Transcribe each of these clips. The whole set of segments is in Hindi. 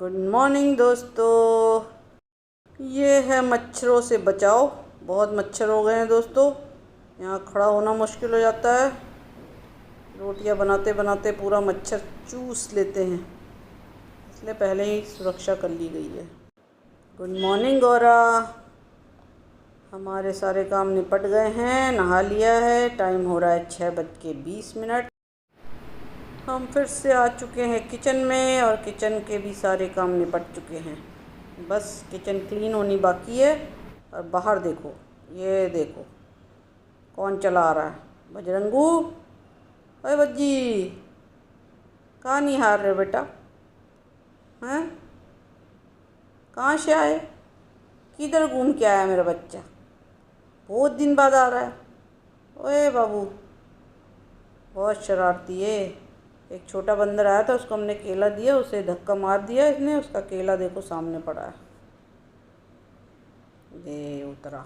गुड मॉर्निंग दोस्तों। ये है मच्छरों से बचाओ। बहुत मच्छर हो गए हैं दोस्तों, यहाँ खड़ा होना मुश्किल हो जाता है। रोटियां बनाते बनाते पूरा मच्छर चूस लेते हैं, इसलिए पहले ही सुरक्षा कर ली गई है। Good morning Gaura. हमारे सारे काम निपट गए हैं, नहा लिया है। टाइम हो रहा है 6:20। हम फिर से आ चुके हैं किचन में और किचन के भी सारे काम निपट चुके हैं। बस किचन क्लीन होनी बाकी है। और बाहर देखो, ये देखो कौन चला आ रहा है। बजरंगू, अरे बज्जी, कहाँ नहीं हार रहे बेटा? हैं, कहाँ से आए? किधर घूम के आया मेरा बच्चा? बहुत दिन बाद आ रहा है। ओए बाबू, बहुत शरारती है। एक छोटा बंदर आया था, उसको हमने केला दिया, उसे धक्का मार दिया इसने। उसका केला देखो सामने पड़ा है। ये उतरा,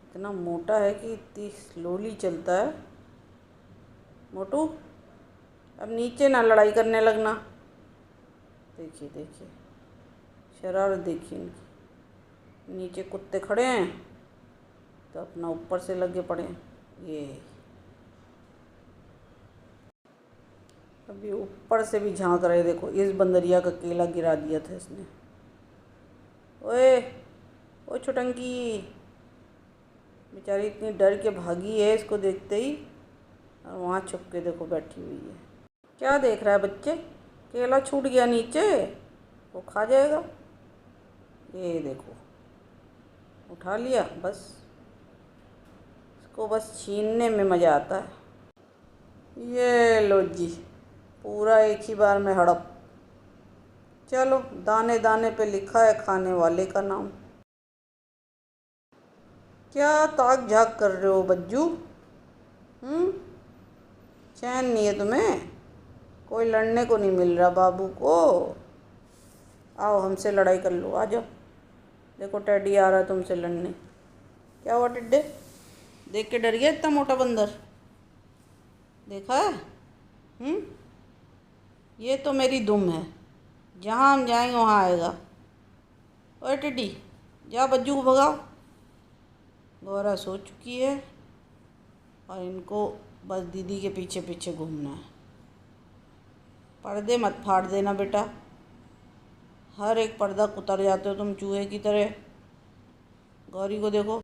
इतना मोटा है कि इतनी स्लोली चलता है। मोटू, अब नीचे ना लड़ाई करने लगना। देखिए देखिए, शरारत देखिए इनकी। नीचे कुत्ते खड़े हैं तो अपना ऊपर से लगे पड़े हैं। ये अभी ऊपर से भी झांक रहे। देखो, इस बंदरिया का केला गिरा दिया था इसने। ओए ओ छोटंकी, बेचारी इतनी डर के भागी है इसको देखते ही, और वहाँ छुप के देखो बैठी हुई है। क्या देख रहा है बच्चे? केला छूट गया नीचे, वो खा जाएगा। ये देखो, उठा लिया। बस इसको बस छीनने में मज़ा आता है। ये लो जी, पूरा एक ही बार में हड़प। चलो, दाने दाने पे लिखा है खाने वाले का नाम। क्या ताक झाक कर रहे हो बज्जू? चैन नहीं है तुम्हें? कोई लड़ने को नहीं मिल रहा बाबू को? आओ हमसे लड़ाई कर लो, आ जाओ। देखो टेडी आ रहा है तुमसे लड़ने। क्या हुआ टिड्डे? देख के डर गया इतना मोटा बंदर? देखा है? ये तो मेरी दुम है, जहाँ हम जाएंगे वहाँ आएगा। ओए टिड्डी, जा बज्जू को भगाओ। गौरा सो चुकी है और इनको बस दीदी के पीछे पीछे घूमना है। पर्दे मत फाड़ देना बेटा, हर एक पर्दा कुतर जाते हो तुम चूहे की तरह। गौरी को देखो,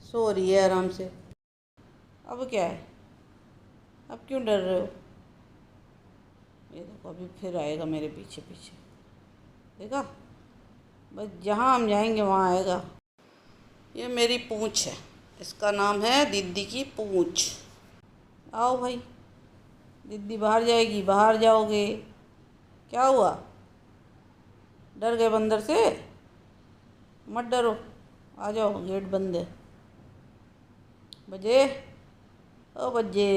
सो रही है आराम से। अब क्या है? अब क्यों डर रहे हो? ये देखो, अभी फिर आएगा मेरे पीछे पीछे। देखा, बस जहाँ हम जाएंगे वहाँ आएगा। ये मेरी पूँछ है, इसका नाम है दीदी की पूँछ। आओ भाई, दीदी बाहर जाएगी, बाहर जाओगे। क्या हुआ, डर गए बंदर से? मत डरो, आ जाओ, गेट बंद है। बजे, ओ बजे,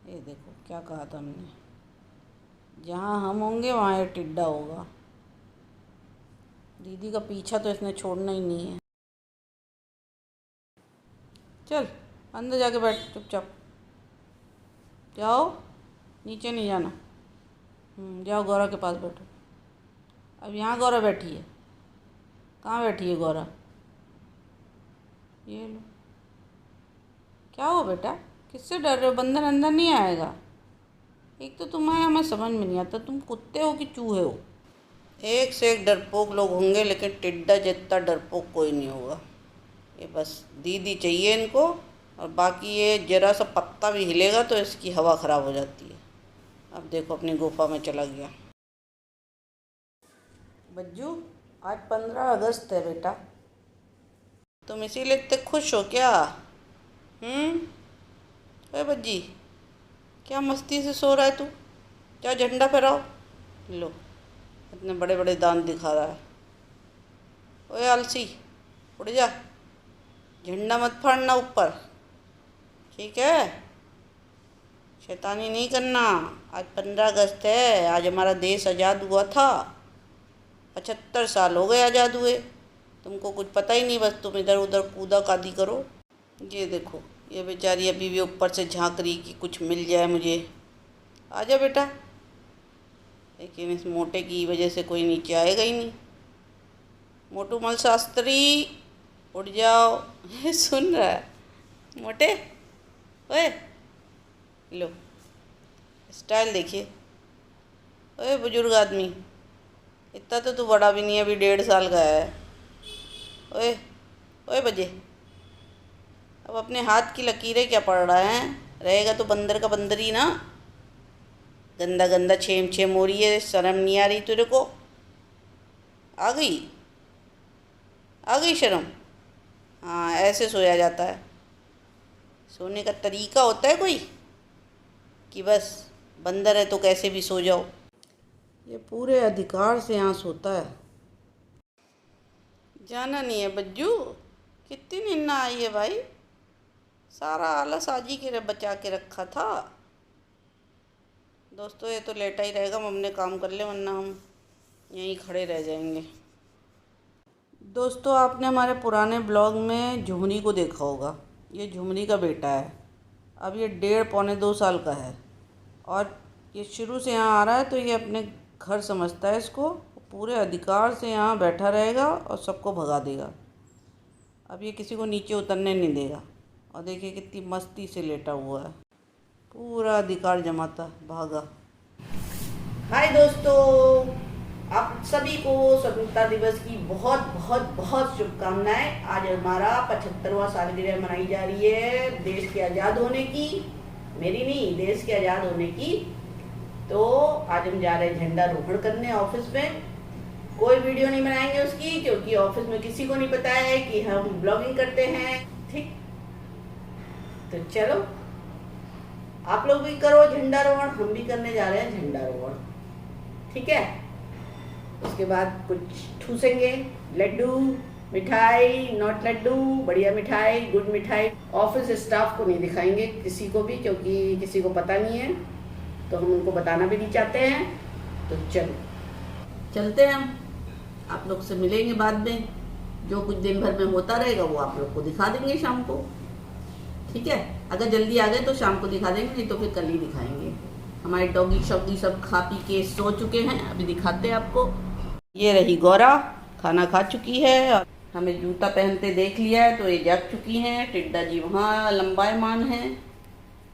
ये देखो क्या कहा था हमने, जहाँ हम होंगे वहाँ ये टिड्डा होगा। दीदी का पीछा तो इसने छोड़ना ही नहीं है। चल अंदर जाके बैठ चुपचाप। जाओ, नीचे नहीं जाना। जाओ गौरा के पास बैठो। अब यहाँ गौरा बैठी है। कहाँ बैठी है गौरा? ये लो। क्या हो बेटा, किससे डर रहे हो? बंदर अंदर नहीं आएगा। एक तो तुम्हें हमें समझ में नहीं आता, तुम कुत्ते हो कि चूहे हो? एक से एक डरपोक लोग होंगे, लेकिन टिड्डा जितना डरपोक कोई नहीं होगा। ये बस दीदी चाहिए इनको, और बाकी ये जरा सा पत्ता भी हिलेगा तो इसकी हवा ख़राब हो जाती है। अब देखो अपनी गुफा में चला गया। बज्जू, आज 15 अगस्त है बेटा, तुम इसीलिए इतने खुश हो क्या? अरे बज्जी, क्या मस्ती से सो रहा है तू? क्या झंडा फहराओ। लो, इतने बड़े बड़े दांत दिखा रहा है। ओए आलसी, उड़ जा, झंडा मत फाड़ना ऊपर, ठीक है? शैतानी नहीं करना। आज 15 अगस्त है, आज हमारा देश आज़ाद हुआ था। 75 साल हो गए आज़ाद हुए। तुमको कुछ पता ही नहीं, बस तुम इधर उधर कूदा कादी करो। ये देखो, ये बेचारी अभी भी ऊपर से झांक रही कि कुछ मिल जाए मुझे। आजा बेटा, लेकिन इस मोटे की वजह से कोई नीचे आएगा ही नहीं। मोटू मल शास्त्री उठ जाओ। सुन रहा है मोटे? ओए लो स्टाइल देखिए। ओए बुजुर्ग आदमी, इतना तो तू बड़ा भी नहीं है, अभी 1.5 साल का है। ओए ओए बजे, अब अपने हाथ की लकीरें क्या पड़ रहा है? रहेगा तो बंदर का बंदर ही ना। गंदा गंदा छेम छेम हो रही है, शर्म नहीं आ रही तेरे को? आ गई शर्म? हाँ, ऐसे सोया जाता है? सोने का तरीका होता है कोई कि बस बंदर है तो कैसे भी सो जाओ? ये पूरे अधिकार से यहाँ सोता है। जाना नहीं है बज्जू? कितनी नींद ना आई है भाई? सारा आलस आज ही के बचा के रखा था। दोस्तों ये तो लेटा ही रहेगा, हम अपने काम कर ले, वरना हम यहीं खड़े रह जाएंगे। दोस्तों आपने हमारे पुराने ब्लॉग में झुमरी को देखा होगा। ये झुमरी का बेटा है। अब ये 1.5-2 साल का है और ये शुरू से यहाँ आ रहा है, तो ये अपने घर समझता है इसको। पूरे अधिकार से यहाँ बैठा रहेगा और सबको भगा देगा। अब ये किसी को नीचे उतरने नहीं देगा। और देखिए कितनी मस्ती से लेटा हुआ है, पूरा अधिकार जमाता भागा। हाय दोस्तों, आप सभी को स्वतंत्रता दिवस की बहुत बहुत बहुत शुभकामनाएं। आज हमारा 75वां सालगिरह मनाई जा रही है देश के आज़ाद होने की। मेरी नहीं, देश के आज़ाद होने की। तो आज हम जा रहे हैं झंडा रोहण करने ऑफिस में। कोई वीडियो नहीं बनाएंगे उसकी, क्योंकि ऑफिस में किसी को नहीं पता है कि हम ब्लॉगिंग करते हैं। ठीक, तो चलो आप लोग भी करो झंडा रोहण, हम भी करने जा रहे हैं झंडा रोहण। ठीक है, उसके बाद कुछ ठूसेंगे, लड्डू, मिठाई, नॉट लड्डू, बढ़िया मिठाई, गुड मिठाई। ऑफिस स्टाफ को नहीं दिखाएंगे किसी को भी, क्योंकि किसी को पता नहीं है, तो हम उनको बताना भी नहीं चाहते हैं। तो चलो चलते हैं, हम आप लोग से मिलेंगे बाद में। जो कुछ दिन भर में होता रहेगा वो आप लोग को दिखा देंगे शाम को। ठीक है, अगर जल्दी आ गए तो शाम को दिखा देंगे, नहीं तो फिर कल ही दिखाएंगे। हमारे डॉगी शॉगी सब खा पी के सो चुके हैं, अभी दिखाते हैं आपको। ये रही गौरा, खाना खा चुकी है और हमें जूता पहनते देख लिया है, तो ये जाग चुकी हैं। टिड्डा जी वहाँ लंबायमान है।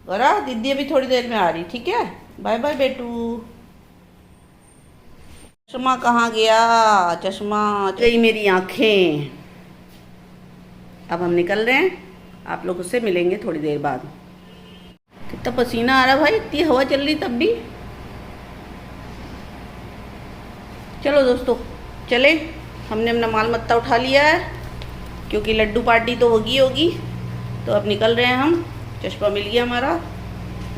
गौरा दीदी अभी थोड़ी देर में आ रही, ठीक है? बाय बाय बेटू। चश्मा कहाँ गया? चश्मा गई मेरी आँखें। अब हम निकल रहे हैं, आप लोग उससे मिलेंगे थोड़ी देर बाद। कितना पसीना आ रहा भाई, इतनी हवा चल रही तब भी। चलो दोस्तों चले, हमने अपना माल मत्ता उठा लिया है, क्योंकि लड्डू पार्टी तो होगी। तो अब निकल रहे हैं हम। चश्मा मिल गया हमारा,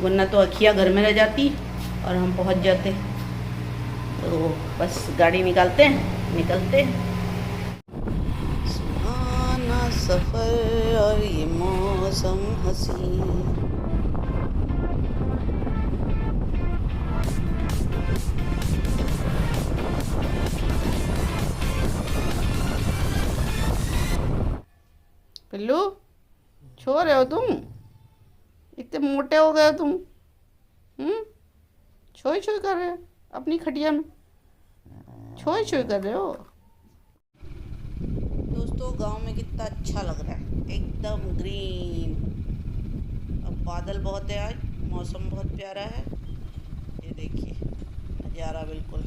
वरना तो अखियाँ घर में रह जाती और हम पहुंच जाते। तो बस गाड़ी निकालते हैं, निकलते हैं। सुहाना सफ़र और ये मौसम हसीन। पिल्लू छो रहे हो तुम? इतने मोटे हो गए तुम। छोई छोई कर रहे हो अपनी खटिया में, छोई छोई कर रहे हो। दोस्तों गांव में कितना अच्छा लग रहा है, एकदम ग्रीन। अब बादल बहुत है, आज मौसम बहुत प्यारा है। ये देखिए नज़ारा, बिल्कुल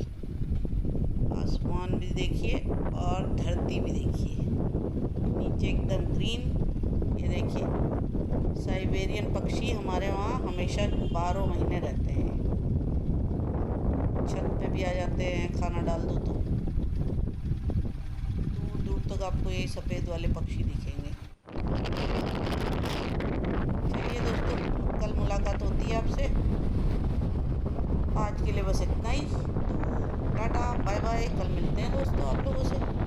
आसमान भी देखिए और धरती भी देखिए, नीचे एकदम ग्रीन। ये देखिए साइबेरियन पक्षी हमारे वहाँ हमेशा 12 महीने रहते हैं। छत पे भी आ जाते हैं, खाना डाल दो तो। दूर दूर तक आपको ये सफ़ेद वाले पक्षी दिखेंगे। चलिए दोस्तों, कल मुलाकात होती है आपसे। आज के लिए बस इतना ही। तो टाटा बाय बाय, कल मिलते हैं दोस्तों आप लोगों से।